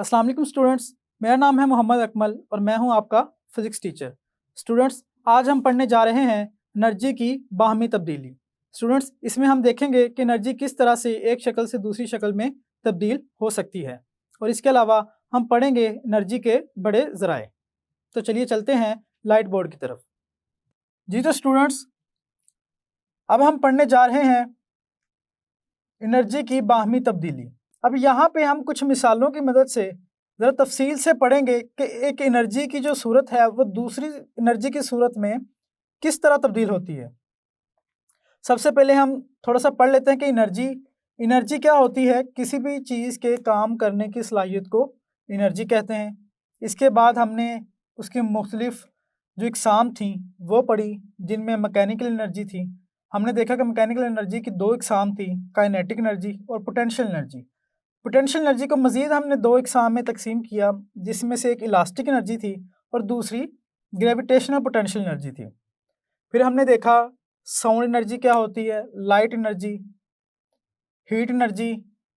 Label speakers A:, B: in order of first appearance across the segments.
A: अस्सलाम वालेकुम स्टूडेंट्स, मेरा नाम है मोहम्मद अकमल और मैं हूं आपका फिज़िक्स टीचर। स्टूडेंट्स, आज हम पढ़ने जा रहे हैं एनर्जी की बाहमी तब्दीली। स्टूडेंट्स, इसमें हम देखेंगे कि एनर्जी किस तरह से एक शक्ल से दूसरी शक्ल में तब्दील हो सकती है और इसके अलावा हम पढ़ेंगे एनर्जी के बड़े ज़राए। तो चलिए चलते हैं लाइट बोर्ड की तरफ। जी तो स्टूडेंट्स, अब हम पढ़ने जा रहे हैं एनर्जी की बाहमी तब्दीली। अब यहाँ पे हम कुछ मिसालों की मदद से ज़रा तफसील से पढ़ेंगे कि एक एनर्जी की जो सूरत है वो दूसरी एनर्जी की सूरत में किस तरह तब्दील होती है। सबसे पहले हम थोड़ा सा पढ़ लेते हैं कि एनर्जी क्या होती है। किसी भी चीज़ के काम करने की सलाहियत को एनर्जी कहते हैं। इसके बाद हमने उसकी मुख्तलिफ जो इकसाम थी वो पढ़ी, जिनमें मैकेनिकल एनर्जी थी। हमने देखा कि मैकेनिकल एनर्जी की दो इकसाम थी, काइनेटिक एनर्जी और पोटेंशियल एनर्जी। पोटेंशियल एनर्जी को मज़ीद हमने दो इकसाम में तकसीम किया, जिसमें से एक इलास्टिक एनर्जी थी और दूसरी ग्रेविटेशनल पोटेंशियल एनर्जी थी। फिर हमने देखा साउंड एनर्जी क्या होती है, light energy, heat energy,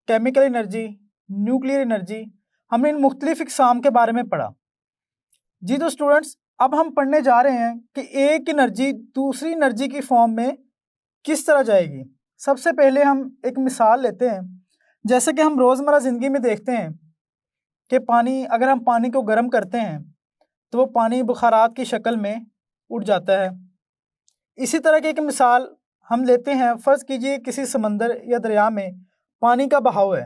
A: chemical energy, nuclear energy. हमने इन मुख्तलिफ इकसाम के बारे में पढ़ा। जी तो स्टूडेंट्स, अब हम पढ़ने जा रहे हैं कि एक एनर्जी दूसरी एनर्जी की फॉर्म में किस तरह जाएगी। सबसे पहले हम एक मिसाल लेते हैं। जैसे कि हम रोज़मर्रा ज़िंदगी में देखते हैं कि अगर हम पानी को गर्म करते हैं तो वो पानी बुखारात की शक्ल में उड़ जाता है। इसी तरह की एक मिसाल हम लेते हैं। फ़र्ज़ कीजिए किसी समंदर या दरिया में पानी का बहाव है।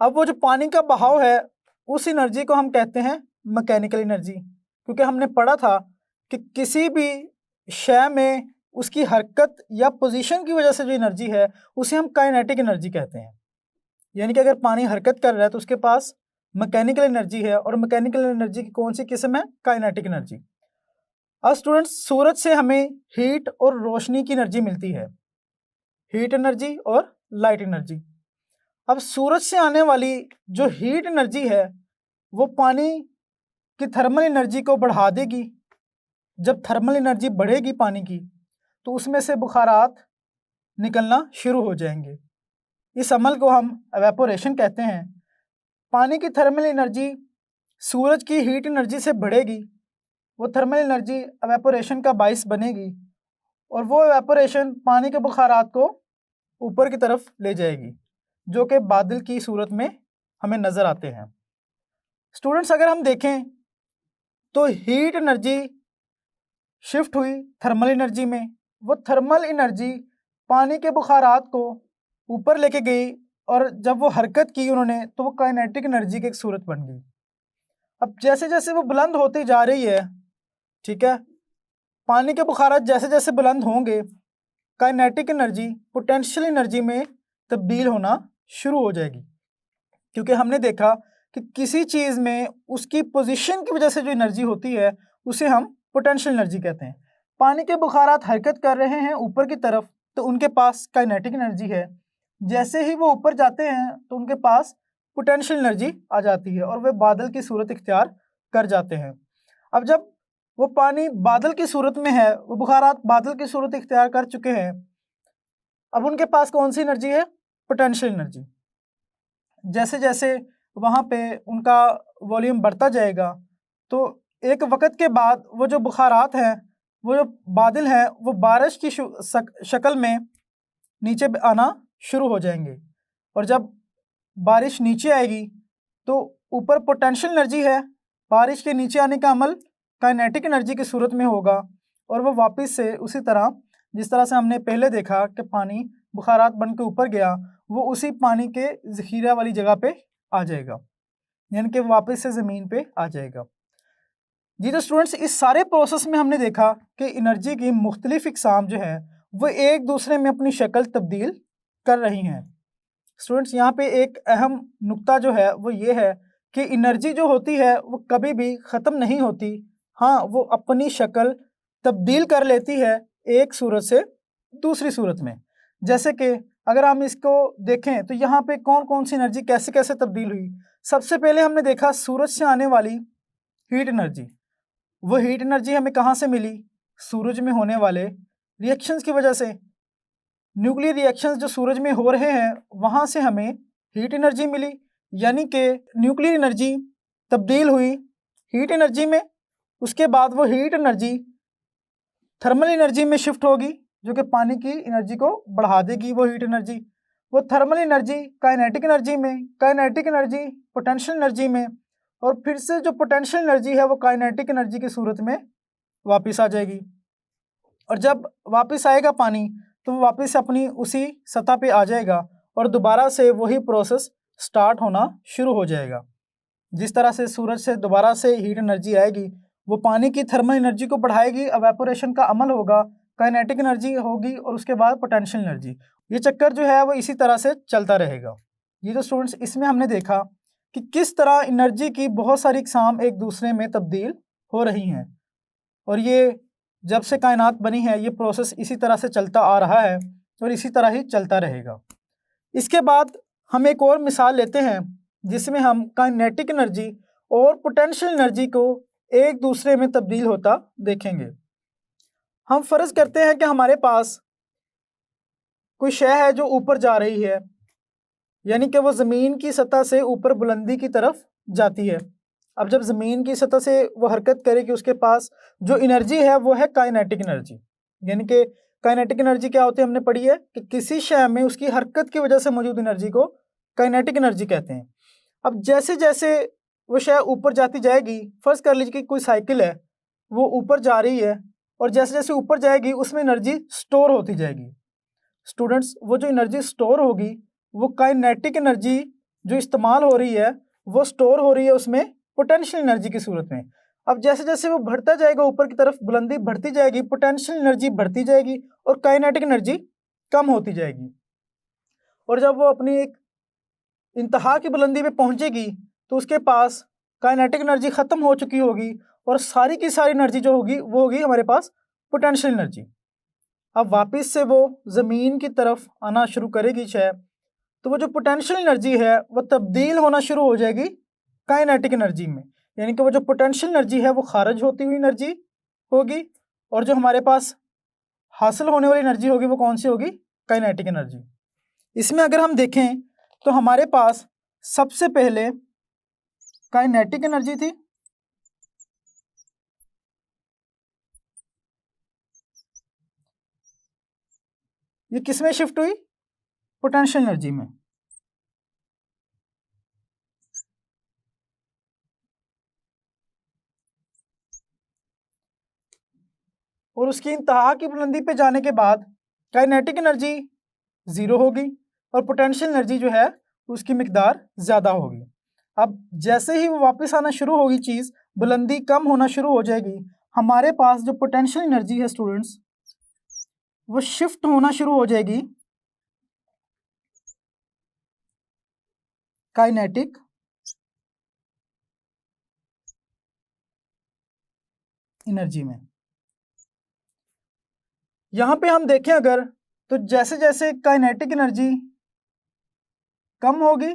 A: अब वो जो पानी का बहाव है उस एनर्जी को हम कहते हैं मैकेनिकल एनर्जी, क्योंकि हमने पढ़ा था कि किसी भी शय में उसकी हरकत या पोजीशन की वजह से जो एनर्जी है उसे हम काइनेटिक एनर्जी कहते हैं। यानी कि अगर पानी हरकत कर रहा है तो उसके पास मैकेनिकल एनर्जी है, और मैकेनिकल एनर्जी की कौन सी किस्म है? Kinetic energy. अब स्टूडेंट्स, सूरज से हमें हीट और रोशनी की एनर्जी मिलती है, हीट एनर्जी और लाइट एनर्जी। अब सूरज से आने वाली जो हीट एनर्जी है वो पानी की थर्मल एनर्जी को बढ़ा देगी। जब थर्मल एनर्जी बढ़ेगी पानी की तो उसमें से बुखारात निकलना शुरू हो जाएंगे। इस अमल को हम एवेपोरेशन कहते हैं। पानी की थर्मल एनर्जी सूरज की हीट एनर्जी से बढ़ेगी, वो थर्मल एनर्जी एवेपोरेशन का बाइस बनेगी और वो एवेपोरेशन पानी के बुखारात को ऊपर की तरफ ले जाएगी, जो कि बादल की सूरत में हमें नज़र आते हैं। स्टूडेंट्स, अगर हम देखें तो हीट एनर्जी शिफ्ट हुई थर्मल एनर्जी में। वो थर्मल एनर्जी पानी के बुखारात को ऊपर लेके गई और जब वो हरकत की उन्होंने तो वो काइनेटिक एनर्जी की एक सूरत बन गई। अब जैसे जैसे वो बुलंद होती जा रही है, ठीक है, पानी के बुखारात जैसे जैसे बुलंद होंगे, काइनेटिक एनर्जी पोटेंशियल एनर्जी में तब्दील होना शुरू हो जाएगी। क्योंकि हमने देखा कि किसी चीज़ में उसकी पोजीशन की वजह से जो एनर्जी होती है उसे हम पोटेंशियल एनर्जी कहते हैं। पानी के बुखारात हरकत कर रहे हैं ऊपर की तरफ तो उनके पास काइनेटिक एनर्जी है। जैसे ही वो ऊपर जाते हैं तो उनके पास पोटेंशियल एनर्जी आ जाती है और वे बादल की सूरत इख्तियार कर जाते हैं। अब जब वो पानी बादल की सूरत में है, वो बुखारात बादल की सूरत इख्तियार कर चुके हैं, अब उनके पास कौन सी एनर्जी है? Potential energy. जैसे जैसे वहाँ पे उनका वॉल्यूम बढ़ता जाएगा तो एक वक़्त के बाद वो जो बुखारात हैं, वो जो बादल हैं, वो बारिश की शक्ल में नीचे आना शुरू हो जाएंगे। और जब बारिश नीचे आएगी तो ऊपर पोटेंशियल एनर्जी है, बारिश के नीचे आने का अमल काइनेटिक एनर्जी की सूरत में होगा और वो वापस से उसी तरह जिस तरह से हमने पहले देखा कि पानी बुखारात बन के ऊपर गया, वो उसी पानी के ज़ख़ीरा वाली जगह पे आ जाएगा, यानी कि वापस से ज़मीन पे आ जाएगा। जी तो स्टूडेंट्स, इस सारे प्रोसेस में हमने देखा कि एनर्जी की मुख्तलिफ इकसाम जो है वो एक दूसरे में अपनी शक्ल तब्दील कर रही हैं। स्टूडेंट्स, यहाँ पे एक अहम नुक्ता जो है वो ये है कि एनर्जी जो होती है वो कभी भी ख़त्म नहीं होती। हाँ, वो अपनी शक्ल तब्दील कर लेती है एक सूरत से दूसरी सूरत में। जैसे कि अगर हम इसको देखें तो यहाँ पे कौन कौन सी एनर्जी कैसे कैसे तब्दील हुई। सबसे पहले हमने देखा सूरज से आने वाली हीट एनर्जी। वो हीट एनर्जी हमें कहाँ से मिली? सूरज में होने वाले रिएक्शंस की वजह से। न्यूक्लियर रिएक्शंस जो सूरज में हो रहे हैं वहाँ से हमें हीट एनर्जी मिली। यानी कि न्यूक्लियर एनर्जी तब्दील हुई हीट एनर्जी में, उसके बाद वो हीट एनर्जी थर्मल एनर्जी में शिफ्ट होगी जो कि पानी की एनर्जी को बढ़ा देगी। वो हीट एनर्जी वो थर्मल एनर्जी काइनेटिक एनर्जी में, काइनेटिक एनर्जी पोटेंशियल एनर्जी में, और फिर से जो पोटेंशियल एनर्जी है वो काइनेटिक एनर्जी की सूरत में वापस आ जाएगी। और जब वापस आएगा पानी तो वो वापस अपनी उसी सतह पे आ जाएगा और दोबारा से वही प्रोसेस स्टार्ट होना शुरू हो जाएगा। जिस तरह से सूरज से दोबारा से हीट एनर्जी आएगी वो पानी की थर्मल एनर्जी को बढ़ाएगी, एवेपोरेशन का अमल होगा, काइनेटिक एनर्जी होगी और उसके बाद पोटेंशियल एनर्जी। ये चक्कर जो है वो इसी तरह से चलता रहेगा। ये जो स्टूडेंट्स इसमें हमने देखा कि किस तरह एनर्जी की बहुत सारी इकसाम एक दूसरे में तब्दील हो रही हैं, और ये जब से कायनात बनी है ये प्रोसेस इसी तरह से चलता आ रहा है और इसी तरह ही चलता रहेगा। इसके बाद हम एक और मिसाल लेते हैं जिसमें हम काइनेटिक एनर्जी और पोटेंशियल एनर्जी को एक दूसरे में तब्दील होता देखेंगे। हम फर्ज करते हैं कि हमारे पास कोई शय है जो ऊपर जा रही है, यानी कि वो ज़मीन की सतह से ऊपर बुलंदी की तरफ जाती है। अब जब ज़मीन की सतह से वो हरकत करेगी उसके पास जो एनर्जी है वो है काइनेटिक एनर्जी। यानी कि काइनेटिक एनर्जी क्या होती है हमने पढ़ी है कि किसी शय में उसकी हरकत की वजह से मौजूद एनर्जी को काइनेटिक एनर्जी कहते हैं। अब जैसे जैसे वो शय ऊपर जाती जाएगी, फ़र्ज कर लीजिए कि कोई साइकिल है वो ऊपर जा रही है और जैसे जैसे ऊपर जाएगी उसमें एनर्जी स्टोर होती जाएगी। स्टूडेंट्स वो जो एनर्जी स्टोर होगी वो काइनेटिक एनर्जी जो इस्तेमाल हो रही है वो स्टोर हो रही है उसमें पोटेंशियल एनर्जी की सूरत में। अब जैसे जैसे वो बढ़ता जाएगा ऊपर की तरफ, बुलंदी बढ़ती जाएगी, पोटेंशियल एनर्जी बढ़ती जाएगी और काइनेटिक एनर्जी कम होती जाएगी। और जब वो अपनी एक इंतहा की बुलंदी पे पहुंचेगी तो उसके पास काइनेटिक एनर्जी ख़त्म हो चुकी होगी और सारी की सारी एनर्जी जो होगी वो होगी हमारे पास पोटेंशियल एनर्जी। अब वापस से वो ज़मीन की तरफ आना शुरू करेगी शय, तो वो जो पोटेंशियल एनर्जी है वो तब्दील होना शुरू हो जाएगी काइनेटिक एनर्जी में। यानी कि वो जो पोटेंशियल एनर्जी है वो खारिज होती हुई एनर्जी होगी और जो हमारे पास हासिल होने वाली एनर्जी होगी वो कौन सी होगी? Kinetic energy. इसमें अगर हम देखें तो हमारे पास सबसे पहले काइनेटिक एनर्जी थी, ये किस में शिफ्ट हुई? पोटेंशियल एनर्जी में। और उसकी इंतहा की बुलंदी पे जाने के बाद काइनेटिक एनर्जी ज़ीरो होगी और पोटेंशियल एनर्जी जो है उसकी मिकदार ज़्यादा होगी। अब जैसे ही वो वापस आना शुरू होगी चीज़, बुलंदी कम होना शुरू हो जाएगी, हमारे पास जो पोटेंशियल एनर्जी है स्टूडेंट्स वो शिफ्ट होना शुरू हो जाएगी काइनेटिक एनर्जी में। यहाँ पे हम देखें अगर तो जैसे जैसे काइनेटिक एनर्जी कम होगी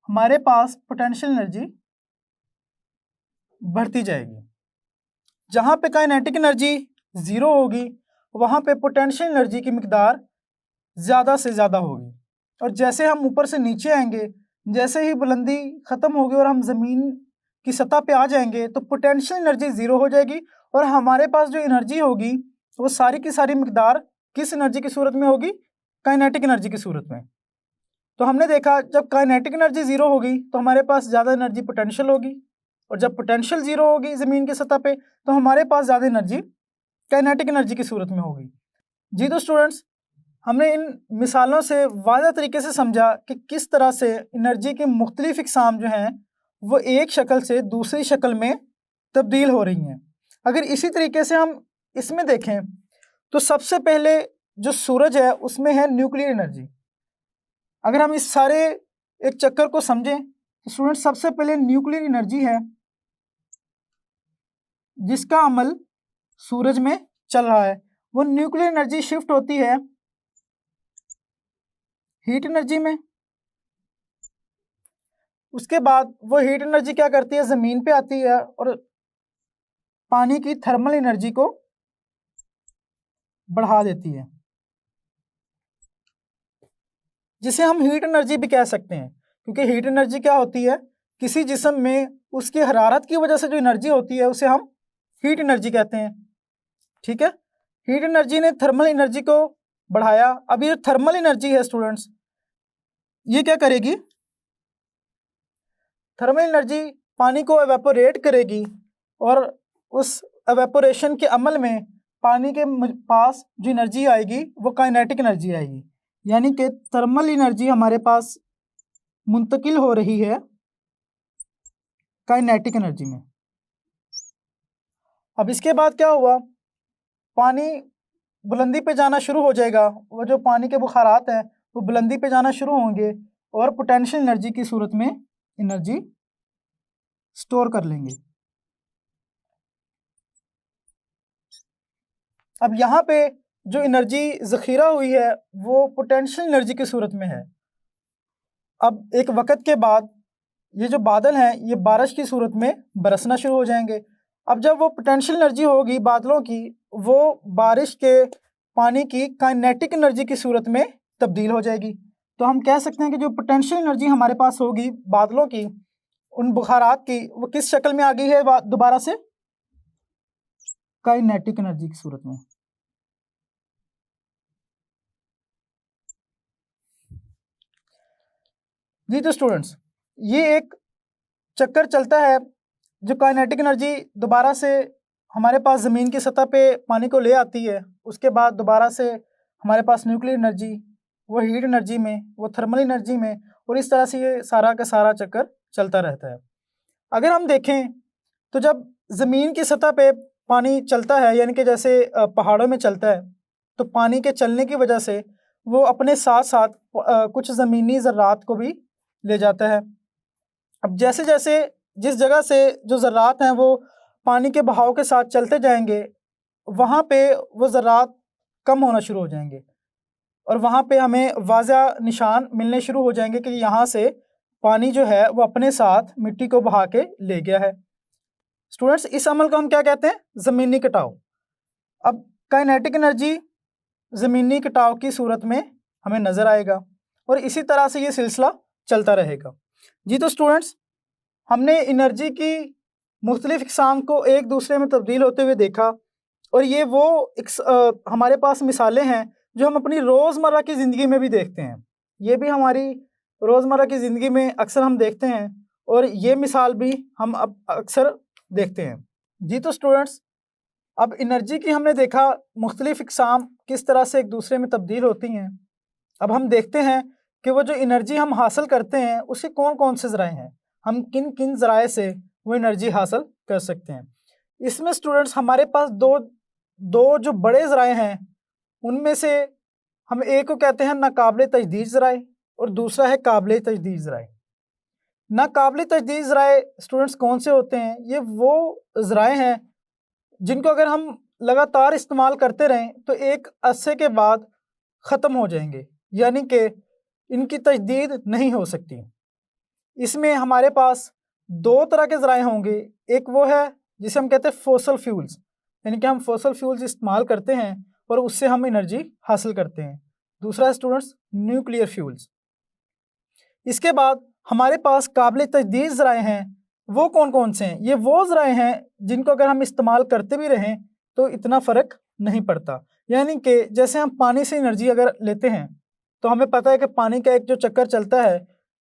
A: हमारे पास पोटेंशियल एनर्जी बढ़ती जाएगी। जहाँ पे काइनेटिक एनर्जी ज़ीरो होगी वहाँ पे पोटेंशियल एनर्जी की मिकदार ज़्यादा से ज़्यादा होगी। और जैसे हम ऊपर से नीचे आएंगे, जैसे ही बुलंदी ख़त्म होगी और हम ज़मीन की सतह पे आ जाएंगे तो पोटेंशियल एनर्जी ज़ीरो हो जाएगी और हमारे पास जो एनर्जी होगी वो सारी की सारी मिकदार किस एनर्जी की सूरत में होगी? काइनेटिक एनर्जी की सूरत में। तो हमने देखा जब काइनेटिक एनर्जी ज़ीरो होगी तो हमारे पास ज़्यादा एनर्जी पोटेंशियल होगी और जब पोटेंशियल ज़ीरो होगी ज़मीन की सतह पे तो हमारे पास ज़्यादा एनर्जी काइनेटिक एनर्जी की सूरत में होगी। जी तो स्टूडेंट्स हमने इन मिसालों से वाज़ह तरीके से समझा कि किस तरह से एनर्जी की मुख्तलिफ़ इक़साम जो हैं वो एक शक्ल से दूसरी शक्ल में तब्दील हो रही हैं। अगर इसी तरीके से हम इसमें देखें तो सबसे पहले जो सूरज है उसमें है न्यूक्लियर एनर्जी। अगर हम इस सारे एक चक्कर को समझें तो स्टूडेंट सबसे पहले न्यूक्लियर एनर्जी है जिसका अमल सूरज में चल रहा है, वो न्यूक्लियर एनर्जी शिफ्ट होती है हीट एनर्जी में। उसके बाद वो हीट एनर्जी क्या करती है? ज़मीन पे आती है और पानी की थर्मल एनर्जी को बढ़ा देती है। जिसे हम हीट एनर्जी भी कह सकते हैं, क्योंकि हीट एनर्जी क्या होती है, किसी जिस्म में उसकी हरारत की वजह से जो एनर्जी होती है उसे हम हीट एनर्जी कहते हैं। ठीक है, हीट एनर्जी ने थर्मल एनर्जी को बढ़ाया। अब ये थर्मल एनर्जी है स्टूडेंट्स, ये क्या करेगी, थर्मल एनर्जी पानी को एवेपोरेट करेगी और उस एवेपोरेशन के अमल में पानी के पास जो एनर्जी आएगी वो काइनेटिक एनर्जी आएगी, यानी कि थर्मल एनर्जी हमारे पास मुंतकिल हो रही है काइनेटिक एनर्जी में। अब इसके बाद क्या हुआ, पानी बुलंदी पे जाना शुरू हो जाएगा, वो जो पानी के बुखारात हैं वो बुलंदी पे जाना शुरू होंगे और पोटेंशियल एनर्जी की सूरत में एनर्जी स्टोर कर लेंगे। अब यहाँ पे जो एनर्जी ज़ख़ीरा हुई है वो पोटेंशियल एनर्जी की सूरत में है। अब एक वक़्त के बाद ये जो बादल हैं ये बारिश की सूरत में बरसना शुरू हो जाएंगे। अब जब वो पोटेंशियल एनर्जी होगी बादलों की, वो बारिश के पानी की काइनेटिक एनर्जी की सूरत में तब्दील हो जाएगी। तो हम कह सकते हैं कि जो पोटेंशियल एनर्जी हमारे पास होगी बादलों की, उन बुखारात की, वो किस शक्ल में आ गई है दोबारा से, काइनेटिक एनर्जी की सूरत में। जी तो स्टूडेंट्स, ये एक चक्कर चलता है, जो काइनेटिक एनर्जी दोबारा से हमारे पास ज़मीन की सतह पे पानी को ले आती है, उसके बाद दोबारा से हमारे पास न्यूक्लियर एनर्जी, वो हीट एनर्जी में, वो थर्मल एनर्जी में, और इस तरह से ये सारा का सारा चक्कर चलता रहता है। अगर हम देखें तो जब ज़मीन की सतह पे पानी चलता है, यानी कि जैसे पहाड़ों में चलता है, तो पानी के चलने की वजह से वो अपने साथ साथ कुछ ज़मीनी ज़र्रात को भी ले जाता है। अब जैसे जैसे जिस जगह से जो ज़र्रात हैं वो पानी के बहाव के साथ चलते जाएंगे, वहाँ पे वो ज़र्रात कम होना शुरू हो जाएंगे और वहाँ पे हमें वाज़ा निशान मिलने शुरू हो जाएंगे कि यहाँ से पानी जो है वो अपने साथ मिट्टी को बहा के ले गया है। स्टूडेंट्स, इस अमल को हम क्या कहते हैं, ज़मीनी कटाव। अब काइनेटिक एनर्जी ज़मीनी कटाव की सूरत में हमें नज़र आएगा और इसी तरह से ये सिलसिला चलता रहेगा। जी तो स्टूडेंट्स, हमने एनर्जी की मुख्तलिफ़ इक़साम को एक दूसरे में तब्दील होते हुए देखा और ये वो हमारे पास मिसालें हैं जो हम अपनी रोज़मर्रा की ज़िंदगी में भी देखते हैं। ये भी हमारी रोज़मर्रा की ज़िंदगी में अक्सर हम देखते हैं और ये मिसाल भी हम अब अक्सर देखते हैं। जी तो स्टूडेंट्स, अब एनर्जी की हमने देखा मुख्तलिफ़ इक़साम किस तरह से एक दूसरे में तब्दील होती हैं। अब हम देखते हैं कि वो जो एनर्जी हम हासिल करते हैं उसके कौन कौन से ज़राए हैं, हम किन किन ज़राए से वो एनर्जी हासिल कर सकते हैं। इसमें स्टूडेंट्स हमारे पास दो जो बड़े ज़राए हैं, उनमें से हम एक को कहते हैं नाकाबिले तजदीद ज़राए और दूसरा है काबिले तजदीद ज़राए। नाकाबिले तजदीद ज़राए स्टूडेंट्स कौन से होते हैं, ये वो ज़राए हैं जिनको अगर हम लगातार इस्तेमाल करते रहें तो एक अरसे के बाद ख़त्म हो जाएंगे, यानी कि इनकी तजदीद नहीं हो सकती। इसमें हमारे पास दो तरह के ज़राए होंगे, एक वो है जिसे हम कहते हैं फॉसल फ्यूल्स, यानी कि हम फॉसल फ्यूल्स इस्तेमाल करते हैं और उससे हम एनर्जी हासिल करते हैं। दूसरा है स्टूडेंट्स न्यूक्लियर फ्यूल्स। इसके बाद हमारे पास काबिल तजदीद ज़राए हैं, वो कौन कौन से हैं, ये वो ज़राए हैं जिनको अगर हम इस्तेमाल करते भी रहें तो इतना फ़र्क नहीं पड़ता। यानी कि जैसे हम पानी से एनर्जी अगर लेते हैं तो हमें पता है कि पानी का एक जो चक्कर चलता है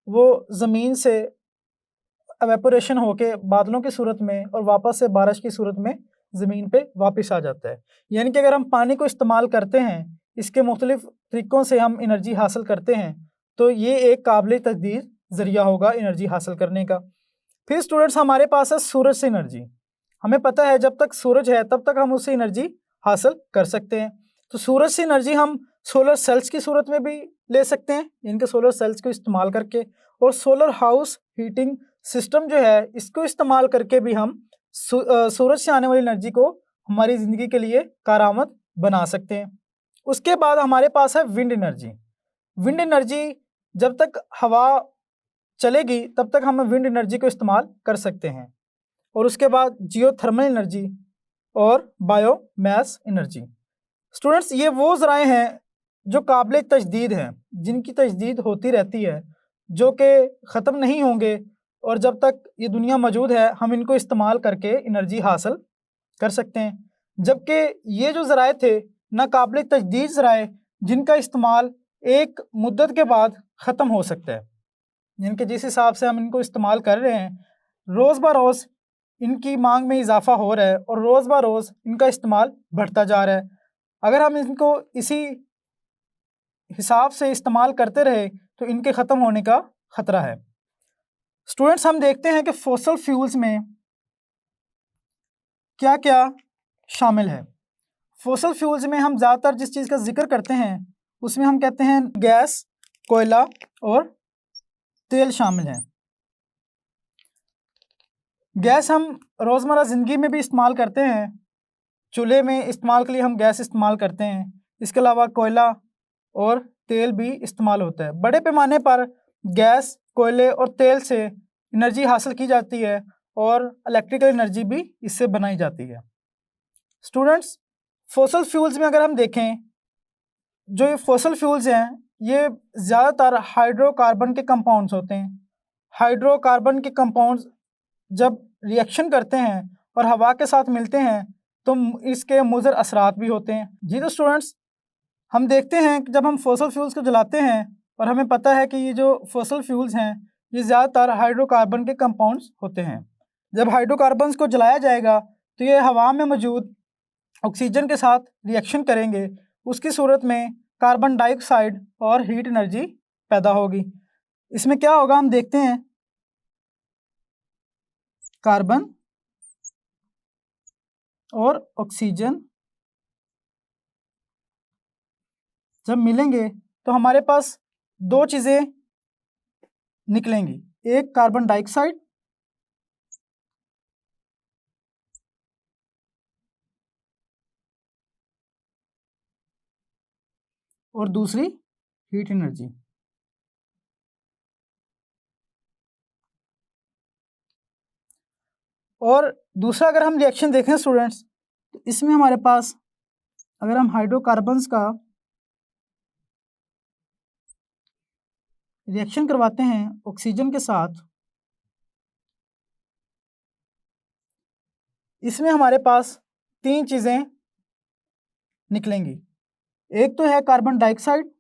A: वो ज़मीन से एवेपोरेशन होके बादलों की सूरत में और वापस से बारिश की सूरत में ज़मीन पे वापस आ जाता है। यानी कि अगर हम पानी को इस्तेमाल करते हैं, इसके मुख्तलिफ़ तरीक़ों से हम एनर्जी हासिल करते हैं, तो ये एक काबिल तजदीद ज़रिया होगा एनर्जी हासिल करने का। फिर स्टूडेंट्स हमारे पास है सूरज से एनर्जी। हमें पता है जब तक सूरज है तब तक हम उससे एनर्जी हासिल कर सकते हैं। तो सूरज से एनर्जी हम सोलर सेल्स की सूरत में भी ले सकते हैं, इनके सोलर सेल्स को इस्तेमाल करके, और सोलर हाउस हीटिंग सिस्टम जो है इसको इस्तेमाल करके भी हम सूरज से आने वाली एनर्जी को हमारी ज़िंदगी के लिए कारआमद बना सकते हैं। उसके बाद हमारे पास है विंड एनर्जी। विंड एनर्जी जब तक हवा चलेगी तब तक हम विंड एनर्जी को इस्तेमाल कर सकते हैं। और उसके बाद जियोथर्मल एनर्जी और बायोमास एनर्जी। स्टूडेंट्स, ये वो ज़राए हैं जो काबिल तजदीद हैं, जिनकी तजदीद होती रहती है, जो कि ख़त्म नहीं होंगे और जब तक ये दुनिया मौजूद है हम इनको इस्तेमाल करके एनर्जी हासिल कर सकते हैं। जबकि ये जो ज़राए थे नाकाबिल तजदीद ज़राए, जिनका इस्तेमाल एक मुद्दत के बाद ख़त्म हो सकता है, जिनके जिस हिसाब से हम इनको इस्तेमाल कर रहे हैं, रोज़ ब रोज़ इनकी मांग में इजाफ़ा हो रहा है और रोज़ ब रोज़ इनका इस्तेमाल बढ़ता जा रहा है। अगर हम इनको इसी हिसाब से इस्तेमाल करते रहे तो इनके ख़त्म होने का ख़तरा है। स्टूडेंट्स, हम देखते हैं कि फॉसिल फ्यूल्स में क्या क्या शामिल है। फॉसिल फ्यूल्स में हम ज़्यादातर जिस चीज़ का जिक्र करते हैं उसमें हम कहते हैं गैस, कोयला और तेल शामिल हैं। गैस हम रोज़मर्रा ज़िंदगी में भी इस्तेमाल करते हैं, चूल्हे में इस्तेमाल के लिए हम गैस इस्तेमाल करते हैं। इसके अलावा कोयला और तेल भी इस्तेमाल होता है। बड़े पैमाने पर गैस, कोयले और तेल से एनर्जी हासिल की जाती है और इलेक्ट्रिकल एनर्जी भी इससे बनाई जाती है। स्टूडेंट्स, फॉसिल फ्यूल्स में अगर हम देखें, जो ये फॉसिल फ्यूल्स हैं ये ज़्यादातर हाइड्रोकार्बन के कंपाउंड्स होते हैं। हाइड्रोकार्बन के कंपाउंड्स जब रिएक्शन करते हैं और हवा के साथ मिलते हैं तो इसके मुज़र असरात भी होते हैं। जी तो स्टूडेंट्स, हम देखते हैं कि जब हम फॉसिल फ्यूल्स को जलाते हैं और हमें पता है कि ये जो फॉसिल फ्यूल्स हैं ये ज़्यादातर हाइड्रोकार्बन के कंपाउंड्स होते हैं। जब हाइड्रोकार्बन्स को जलाया जाएगा तो ये हवा में मौजूद ऑक्सीजन के साथ रिएक्शन करेंगे, उसकी सूरत में कार्बन डाइऑक्साइड और हीट एनर्जी पैदा होगी। इसमें क्या होगा हम देखते हैं, कार्बन और ऑक्सीजन जब मिलेंगे तो हमारे पास दो चीज़ें निकलेंगी, एक कार्बन डाइऑक्साइड और दूसरी हीट एनर्जी। और दूसरा अगर हम रिएक्शन देखें स्टूडेंट्स, तो इसमें हमारे पास अगर हम हाइड्रोकार्बन्स का रिएक्शन करवाते हैं ऑक्सीजन के साथ, इसमें हमारे पास तीन चीज़ें निकलेंगी। एक तो है कार्बन डाइऑक्साइड,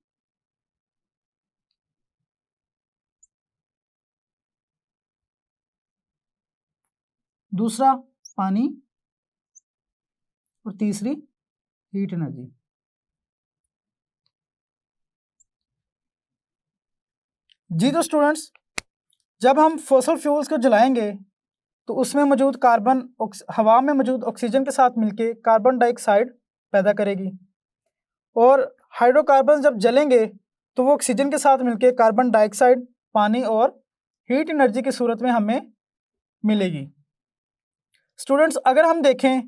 A: दूसरा पानी और तीसरी हीट एनर्जी। जी तो स्टूडेंट्स, जब हम फॉसिल फ्यूल्स को जलाएंगे तो उसमें मौजूद कार्बन हवा में मौजूद ऑक्सीजन के साथ मिलके कार्बन डाइऑक्साइड पैदा करेगी और हाइड्रोकार्बन जब जलेंगे तो वो ऑक्सीजन के साथ मिलके कार्बन डाइऑक्साइड, पानी और हीट एनर्जी की सूरत में हमें मिलेगी। स्टूडेंट्स, अगर हम देखें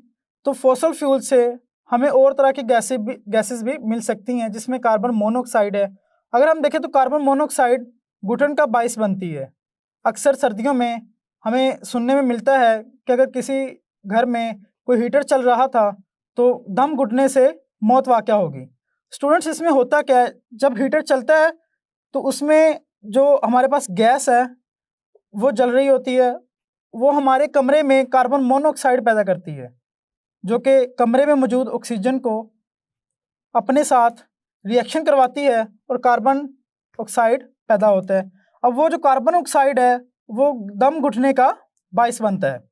A: तो फॉसिल फ्यूल से हमें और तरह की गैसेस भी मिल सकती हैं जिसमें कार्बन मोनोऑक्साइड है। अगर हम देखें तो कार्बन मोनोऑक्साइड घुटन का बाइस बनती है। अक्सर सर्दियों में हमें सुनने में मिलता है कि अगर किसी घर में कोई हीटर चल रहा था तो दम घुटने से मौत वाक़या होगी। स्टूडेंट्स, इसमें होता क्या है, जब हीटर चलता है तो उसमें जो हमारे पास गैस है वो जल रही होती है, वो हमारे कमरे में कार्बन मोनोऑक्साइड पैदा करती है जो कि कमरे में मौजूद ऑक्सीजन को अपने साथ रिएक्शन करवाती है और कार्बन ऑक्साइड पैदा होता है। अब वो जो कार्बन ऑक्साइड है वो दम घुटने का बायस बनता है।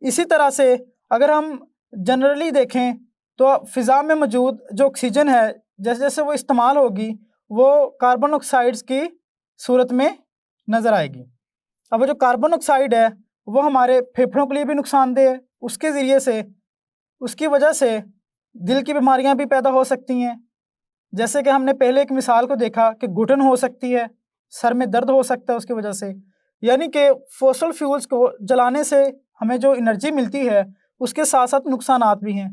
A: इसी तरह से अगर हम जनरली देखें तो फ़िज़ा में मौजूद जो ऑक्सीजन है जैसे जैसे वो इस्तेमाल होगी वो कार्बन ऑक्साइड्स की सूरत में नज़र आएगी। अब वो जो कार्बन ऑक्साइड है वो हमारे फेफड़ों के लिए भी नुकसानदेह है, उसके ज़रिए से उसकी वजह से दिल की बीमारियां भी पैदा हो सकती हैं। जैसे कि हमने पहले एक मिसाल को देखा कि घुटन हो सकती है, सर में दर्द हो सकता है उसकी वजह से। यानी कि फॉसिल फ्यूल्स को जलाने से हमें जो एनर्जी मिलती है उसके साथ साथ नुकसानात भी हैं,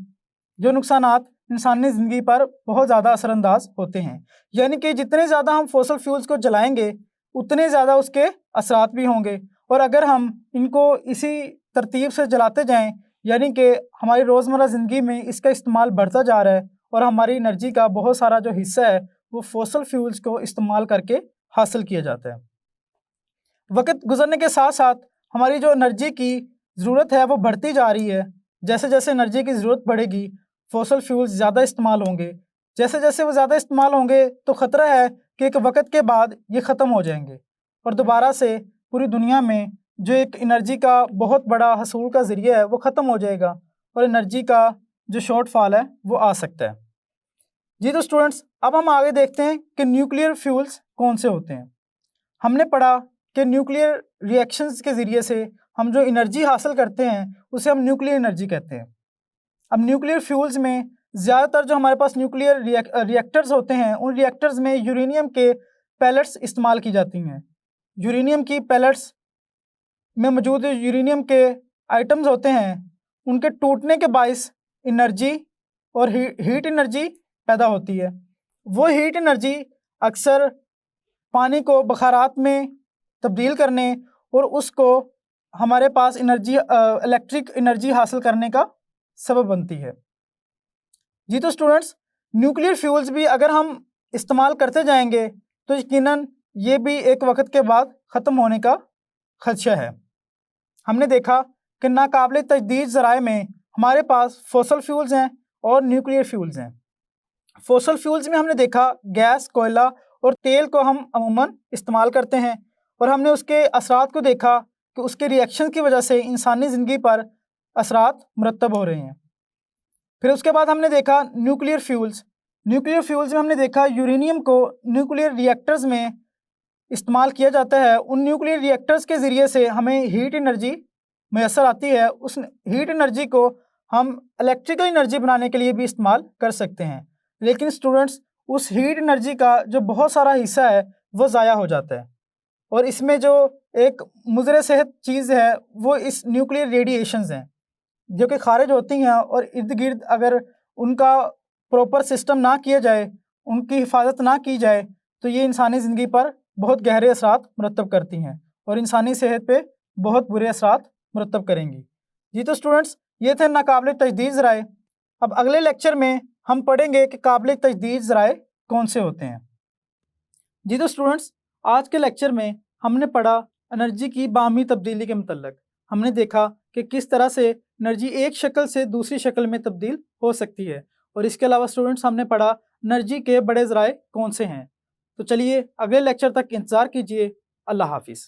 A: जो नुकसानात इंसानी ज़िंदगी पर बहुत ज़्यादा असरअंदाज होते हैं। यानी कि जितने ज़्यादा हम फॉसिल फ्यूल्स को जलाएंगे उतने ज़्यादा उसके असरात भी होंगे, और अगर हम इनको इसी तरतीब से जलाते जाएँ यानी कि हमारी रोज़मर्रा ज़िंदगी में इसका इस्तेमाल बढ़ता जा रहा है और हमारी एनर्जी का बहुत सारा जो हिस्सा है वो फॉसल फ्यूल्स को इस्तेमाल करके हासिल किया जाता है। वक्त गुजरने के साथ साथ हमारी जो एनर्जी की ज़रूरत है वो बढ़ती जा रही है। जैसे जैसे एनर्जी की ज़रूरत बढ़ेगी, फॉसल फ्यूल्स ज़्यादा इस्तेमाल होंगे। जैसे जैसे वो ज़्यादा इस्तेमाल होंगे तो ख़तरा है कि एक वक्त के बाद ये ख़त्म हो जाएंगे और दोबारा से पूरी दुनिया में जो एक एनर्जी का बहुत बड़ा हसूल का ज़रिया है वो ख़त्म हो जाएगा और एनर्जी का जो शॉर्टफॉल है वो आ सकता है। जी तो स्टूडेंट्स, अब हम आगे देखते हैं कि न्यूक्लियर फ्यूल्स कौन से होते हैं। हमने पढ़ा कि न्यूक्लियर रिएक्शंस के ज़रिए से हम जो एनर्जी हासिल करते हैं उसे हम न्यूक्लियर एनर्जी कहते हैं। अब न्यूक्लियर फ्यूल्स में ज़्यादातर जो हमारे पास न्यूक्लियर रिएक्टर्स होते हैं, उन रिएक्टर्स में यूरेनियम के पैलेट्स इस्तेमाल की जाती हैं। यूरेनियम की पैलेट्स में मौजूद यूरेनियम के आइटम्स होते हैं, उनके टूटने के बाइस एनर्जी और हीट एनर्जी पैदा होती है। वो हीट एनर्जी अक्सर पानी को बखारात में तब्दील करने और उसको हमारे पास एनर्जी इलेक्ट्रिक एनर्जी हासिल करने का सबब बनती है। जी तो स्टूडेंट्स, न्यूक्लियर फ्यूल्स भी अगर हम इस्तेमाल करते जाएंगे तो यकीनन ये भी एक वक्त के बाद ख़त्म होने का खदशा है। हमने देखा कि नाकाबिले तजदीद ज़राए में हमारे पास फॉसल फ्यूल्स हैं और न्यूक्लियर फ्यूल्स हैं। फॉसल फ्यूल्स में हमने देखा गैस, कोयला और तेल को हम अमूमन इस्तेमाल करते हैं और हमने उसके असरात को देखा कि उसके रिएक्शन की वजह से इंसानी ज़िंदगी पर असरात मुरतब हो रहे हैं। फिर उसके बाद हमने देखा न्यूक्लियर फ्यूल्स। न्यूक्लियर फ्यूल्स में हमने देखा यूरेनियम को न्यूक्लियर रिएक्टर्स में इस्तेमाल किया जाता है। उन न्यूक्लियर रिएक्टर्स के ज़रिए से हमें हीट एनर्जी मैसर आती है। उस हीट एनर्जी को हम इलेक्ट्रिकल एनर्जी बनाने के लिए भी इस्तेमाल कर सकते हैं। लेकिन स्टूडेंट्स, उस हीट एनर्जी का जो बहुत सारा हिस्सा है वो ज़ाया हो जाता है और इसमें जो एक मुज़र सेहत चीज़ है वो इस न्यूक्लियर रेडिएशंस हैं जो कि खारिज होती हैं और इर्द गिर्द अगर उनका प्रॉपर सिस्टम ना किया जाए, उनकी हिफाजत ना की जाए तो ये इंसानी ज़िंदगी पर बहुत गहरे असरात मुरतब करती हैं और इंसानी सेहत पे बहुत बुरे असरात मुरतब करेंगी। जी तो स्टूडेंट्स, ये थे नाकाबिले तजदीद ज़राए। अब अगले लेक्चर में हम पढ़ेंगे कि काबिले तजदीद ज़राए कौन से होते हैं। जी तो स्टूडेंट्स, आज के लेक्चर में हमने पढ़ा एनर्जी की बाहमी तब्दीली के मतलब। हमने देखा कि किस तरह से एनर्जी एक शक्ल से दूसरी शक्ल में तब्दील हो सकती है और इसके अलावा स्टूडेंट्स हमने पढ़ा एनर्जी के बड़े ज़राए कौन से हैं। तो चलिए अगले लेक्चर तक इंतज़ार कीजिए। अल्लाह हाफिज़।